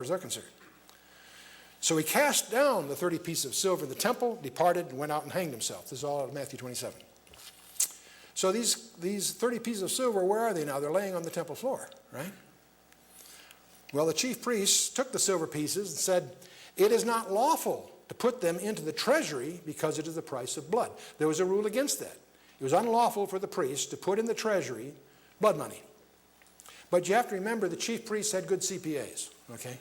they're concerned. So he cast down the 30 pieces of silver in the temple, departed, and went out and hanged himself. This is all out of Matthew 27. So these 30 pieces of silver, where are they now? They're laying on the temple floor, right? Well, the chief priests took the silver pieces and said, it is not lawful to put them into the treasury because it is the price of blood. There was a rule against that. It was unlawful for the priests to put in the treasury blood money. But you have to remember the chief priests had good CPAs, okay?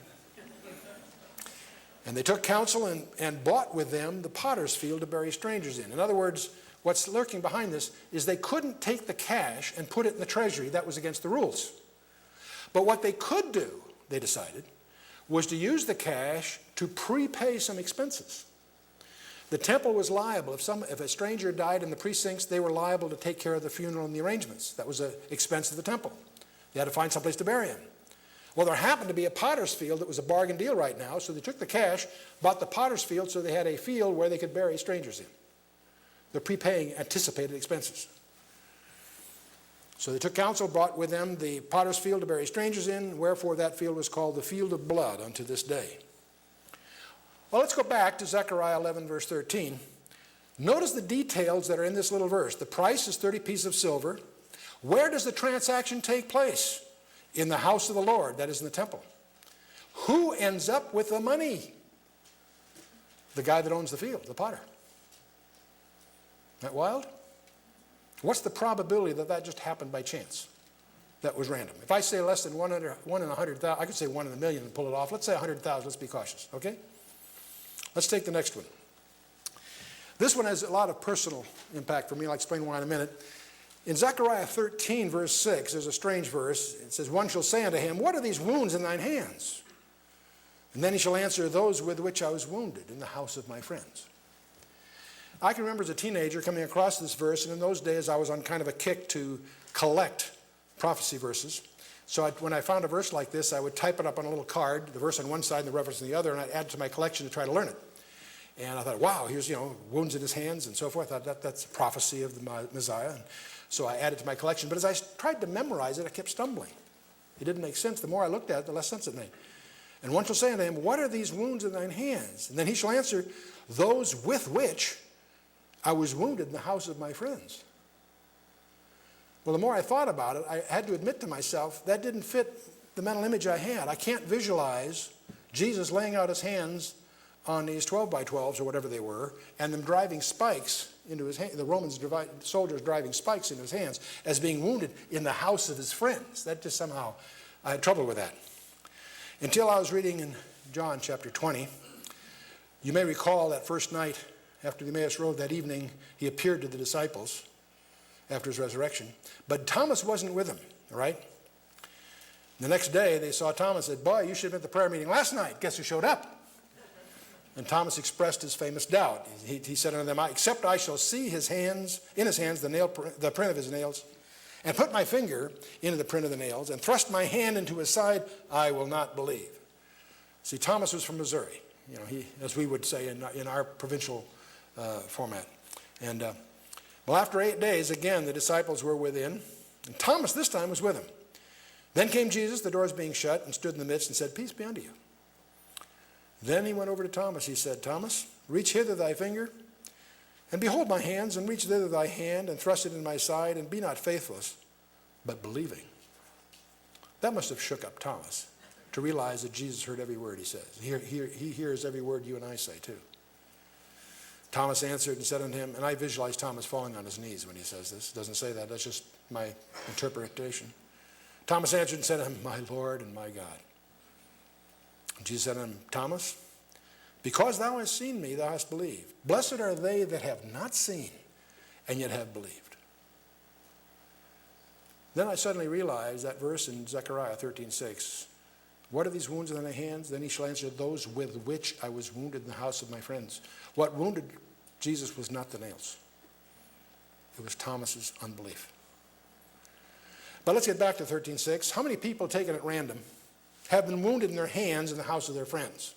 And they took counsel and bought with them the potter's field to bury strangers in. In other words, what's lurking behind this is they couldn't take the cash and put it in the treasury. That was against the rules. But what they could do, they decided, was to use the cash to prepay some expenses. The temple was liable. If a stranger died in the precincts, they were liable to take care of the funeral and the arrangements. That was an expense of the temple. They had to find someplace to bury him. Well, there happened to be a potter's field that was a bargain deal right now, so they took the cash, bought the potter's field, so they had a field where they could bury strangers in. They're prepaying anticipated expenses. So they took counsel, brought with them the potter's field to bury strangers in, wherefore that field was called the field of blood unto this day. Well, let's go back to Zechariah 11, verse 13. Notice the details that are in this little verse. The price is 30 pieces of silver. Where does the transaction take place? In the house of the Lord, that is in the temple. Who ends up with the money? The guy that owns the field, the potter. Isn't that wild? What's the probability that that just happened by chance? That was random. If I say less than 1 in 100,000, I could say 1 in a million and pull it off. Let's say 100,000. Let's be cautious, okay? Let's take the next one. This one has a lot of personal impact for me. I'll explain why in a minute. In Zechariah 13, verse 6, there's a strange verse. It says, one shall say unto him, what are these wounds in thine hands? And then he shall answer, those with which I was wounded in the house of my friends. I can remember as a teenager coming across this verse, and in those days I was on kind of a kick to collect prophecy verses. So when I found a verse like this, I would type it up on a little card, the verse on one side and the reference on the other, and I'd add it to my collection to try to learn it. And I thought, wow, here's, wounds in his hands and so forth. I thought that's a prophecy of the Messiah. And so I added to my collection. But as I tried to memorize it, I kept stumbling. It didn't make sense. The more I looked at it, the less sense it made. And one shall say unto him, what are these wounds in thine hands? And then he shall answer, those with which I was wounded in the house of my friends. Well, the more I thought about it, I had to admit to myself, that didn't fit the mental image I had. I can't visualize Jesus laying out his hands on these 12 by 12s or whatever they were, and them driving spikes into his hand, the Roman soldiers driving spikes into his hands as being wounded in the house of his friends. That just somehow, I had trouble with that. Until I was reading in John chapter 20. You may recall that first night after the Emmaus Road, that evening, he appeared to the disciples after his resurrection. But Thomas wasn't with him, all right? The next day, they saw Thomas and said, boy, you should have been at the prayer meeting last night. Guess who showed up? And Thomas expressed his famous doubt. He said unto them, except I shall see in his hands the print of his nails, and put my finger into the print of the nails, and thrust my hand into his side, I will not believe. See, Thomas was from Missouri, as we would say in our provincial format. And well, after 8 days, again, the disciples were within, and Thomas this time was with them. Then came Jesus, the doors being shut, and stood in the midst and said, peace be unto you. Then he went over to Thomas. He said, Thomas, reach hither thy finger, and behold my hands, and reach thither thy hand, and thrust it in my side, and be not faithless, but believing. That must have shook up Thomas to realize that Jesus heard every word he says. He hears every word you and I say too. Thomas answered and said unto him, and I visualize Thomas falling on his knees when he says this. It doesn't say that. That's just my interpretation. Thomas answered and said unto him, my Lord and my God. And Jesus said unto him, Thomas, because thou hast seen me, thou hast believed. Blessed are they that have not seen and yet have believed. Then I suddenly realized that verse in Zechariah 13:6. What are these wounds in thy hands? Then he shall answer, those with which I was wounded in the house of my friends. What wounded Jesus was not the nails. It was Thomas's unbelief. But let's get back to 13:6. How many people taken at random have been wounded in their hands in the house of their friends?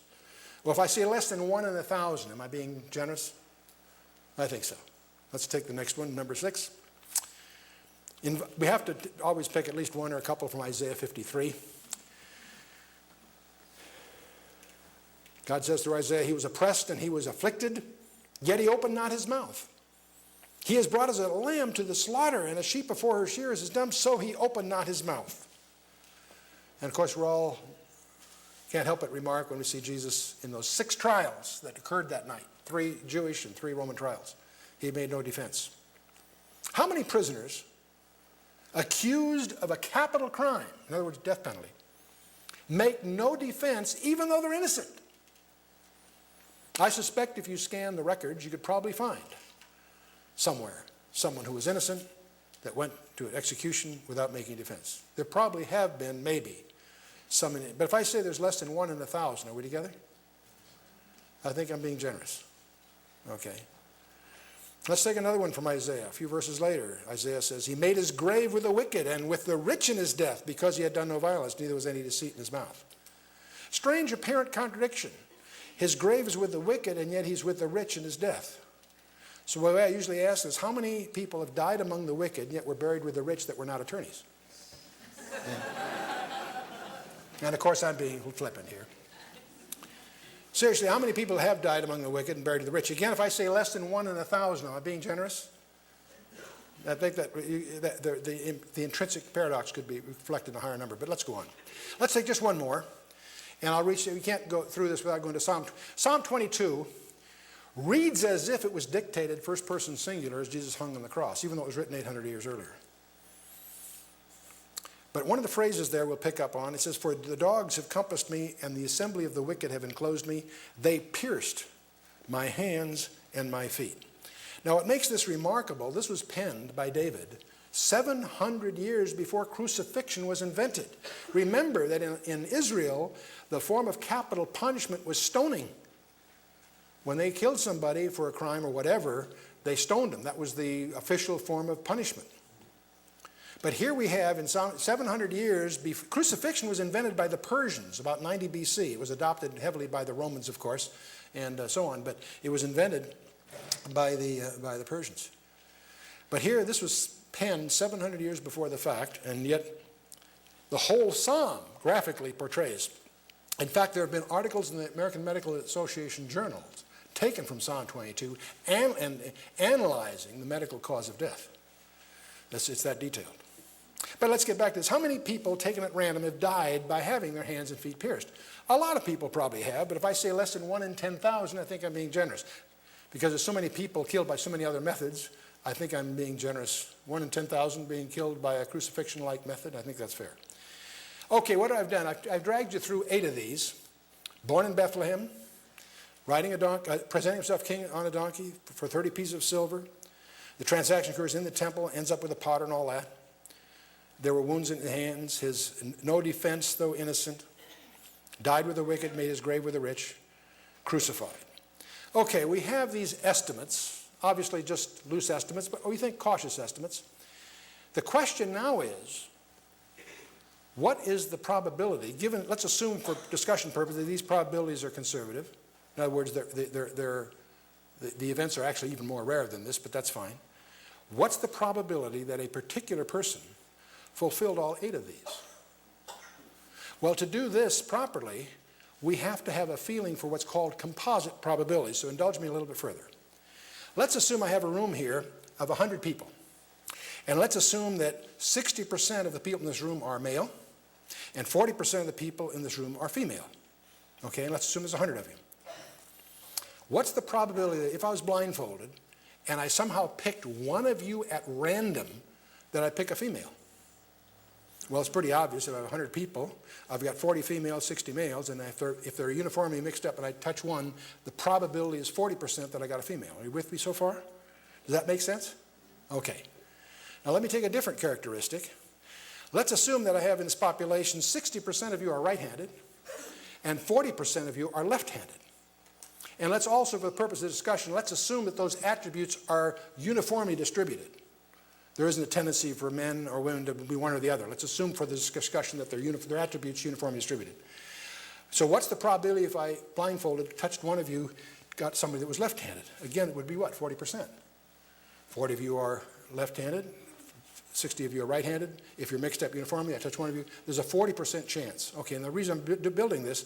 Well, if I say less than 1 in 1,000, am I being generous? I think so. Let's take the next one, number 6. We have to always pick at least one or a couple from Isaiah 53. God says through Isaiah, he was oppressed and he was afflicted, yet he opened not his mouth. He is brought as a lamb to the slaughter, and a sheep before her shearers is dumb, so he opened not his mouth. And of course, we all can't help but remark when we see Jesus in those 6 trials that occurred that night, 3 Jewish and 3 Roman trials. He made no defense. How many prisoners accused of a capital crime, in other words, death penalty, make no defense even though they're innocent? I suspect if you scan the records, you could probably find somewhere someone who was innocent that went to an execution without making defense. There probably have been, maybe, some in it. But if I say there's less than 1 in 1,000, are we together? I think I'm being generous. Okay. Let's take another one from Isaiah. A few verses later, Isaiah says, he made his grave with the wicked and with the rich in his death, because he had done no violence, neither was any deceit in his mouth. Strange apparent contradiction. His grave is with the wicked, and yet he's with the rich in his death. So what I usually ask is, how many people have died among the wicked, and yet were buried with the rich that were not attorneys? And of course, I'm being flippant here. Seriously, how many people have died among the wicked and buried with the rich? Again, if I say less than 1 in 1,000, am I being generous? I think that the intrinsic paradox could be reflected in a higher number, but let's go on. Let's take just one more, and I'll reach. We can't go through this without going to Psalm 22. Reads as if it was dictated first person singular as Jesus hung on the cross, even though it was written 800 years earlier. But one of the phrases there we'll pick up on, it says, for the dogs have compassed me, and the assembly of the wicked have enclosed me. They pierced my hands and my feet. Now what makes this remarkable, this was penned by David 700 years before crucifixion was invented. Remember that in Israel, the form of capital punishment was stoning. When they killed somebody for a crime or whatever, they stoned them. That was the official form of punishment. But here we have, in 700 years, crucifixion was invented by the Persians, about 90 BC. It was adopted heavily by the Romans, of course, and so on. But it was invented by the Persians. But here, this was penned 700 years before the fact, and yet the whole psalm graphically portrays. In fact, there have been articles in the American Medical Association journals taken from Psalm 22 and analyzing the medical cause of death. It's that detailed. But let's get back to this. How many people taken at random have died by having their hands and feet pierced? A lot of people probably have, but if I say less than 1 in 10,000, I think I'm being generous. Because there's so many people killed by so many other methods, I think I'm being generous. 1 in 10,000 being killed by a crucifixion-like method, I think that's fair. Okay, what I've done, I've dragged you through 8 of these. Born in Bethlehem, riding a donkey, presenting himself king on a donkey for 30 pieces of silver. The transaction occurs in the temple, ends up with a potter and all that. There were wounds in his hands, his no defense, though innocent. Died with the wicked, made his grave with the rich, crucified. Okay, we have these estimates, obviously just loose estimates, but we think cautious estimates. The question now is, what is the probability, given, let's assume for discussion purposes, these probabilities are conservative. In other words, the events are actually even more rare than this, but that's fine. What's the probability that a particular person fulfilled all 8 of these? Well, to do this properly, we have to have a feeling for what's called composite probabilities. So indulge me a little bit further. Let's assume I have a room here of 100 people. And let's assume that 60% of the people in this room are male, and 40% of the people in this room are female. Okay, and let's assume there's 100 of you. What's the probability that if I was blindfolded and I somehow picked one of you at random, that I pick a female? Well, it's pretty obvious. If I have 100 people, I've got 40 females, 60 males, and if they're uniformly mixed up and I touch one, the probability is 40% that I got a female. Are you with me so far? Does that make sense? Okay. Now let me take a different characteristic. Let's assume that I have in this population 60% of you are right-handed and 40% of you are left-handed. And let's also, for the purpose of the discussion, let's assume that those attributes are uniformly distributed. There isn't a tendency for men or women to be one or the other. Let's assume for this discussion that their attributes uniformly distributed. So what's the probability if I blindfolded, touched one of you, got somebody that was left-handed? Again, it would be what? 40%. 40 of you are left-handed, 60 of you are right-handed. If you're mixed up uniformly, I touch one of you, there's a 40% chance. Okay, and the reason I'm building this,